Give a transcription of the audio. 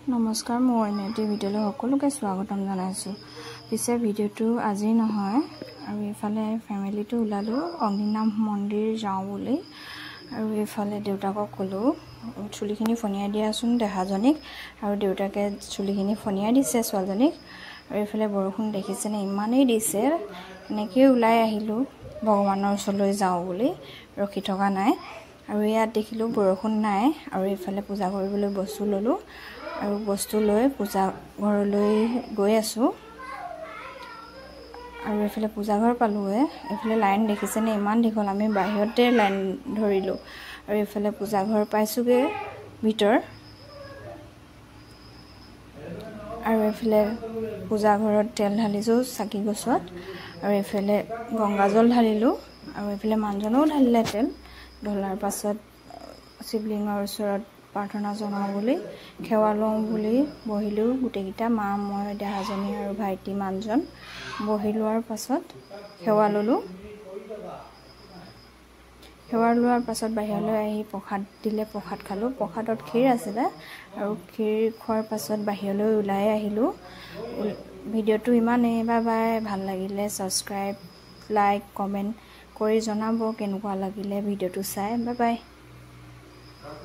নমস্কাৰ মোৰ অন্যটি ভিডিঅ'লৈ সকলোকে স্বাগতম জনাইছোঁ। পিছে ভিডিঅ'টো আজি নহয় আৰু এইফালে ফেমিলিটো ওলালোঁ অগ্নিনাভ মন্দিৰ যাওঁ বুলি। আৰু এইফালে দেউতাকক ক'লোঁ চুলিখিনি ফনিয়াই দিয়াচোন দেহাজনীক, আৰু দেউতাকে চুলিখিনি ফনিয়াই দিছে ছোৱালীজনীক। আৰু এইফালে বৰষুণ দেখিছেনে ইমানেই দিছে, এনেকৈয়ে ওলাই আহিলোঁ ভগৱানৰ ওচৰলৈ যাওঁ বুলি, ৰখি থকা নাই। আৰু ইয়াত দেখিলোঁ বৰষুণ নাই, আৰু এইফালে পূজা কৰিবলৈ বস্তু ল'লোঁ আৰু বস্তু লৈ পূজা ঘৰলৈ গৈ আছোঁ। আৰু এইফালে পূজা ঘৰ পালোঁগৈ। এইফালে লাইন দেখিছেনে ইমান দীঘল, আমি বাহিৰতে লাইন ধৰিলোঁ। আৰু এইফালে পূজা ঘৰ পাইছোঁগৈ ভিতৰ। আৰু এইফালে পূজা ঘৰত তেল ঢালিছোঁ চাকি গছত, আৰু এইফালে গংগাজল ঢালিলোঁ, আৰু এইফালে মানুহজনেও ঢালিলে তেল। ঢলাৰ পাছত শিৱলিংগৰ ওচৰত প্ৰাৰ্থনা জনাওঁ বুলি সেৱা লওঁ বুলি বহিলোঁ গোটেইকেইটা, মা মই দেহাজনী আৰু ভাইটি মানুহজন বহি লোৱাৰ পাছত সেৱা ল'লোঁ। সেৱা লোৱাৰ পাছত বাহিৰলৈ আহি প্ৰসাদ দিলে, প্ৰসাদ খালোঁ। প্ৰসাদত ক্ষীৰ আছিলে, আৰু ক্ষীৰ খোৱাৰ পাছত বাহিৰলৈ ওলাই আহিলোঁ। ভিডিঅ'টো ইমানেই, বাই বাই। ভাল লাগিলে ছাবস্ক্ৰাইব, লাইক, কমেণ্ট কৰি জনাব কেনেকুৱা লাগিলে ভিডিঅ'টো চাই। Bye bye.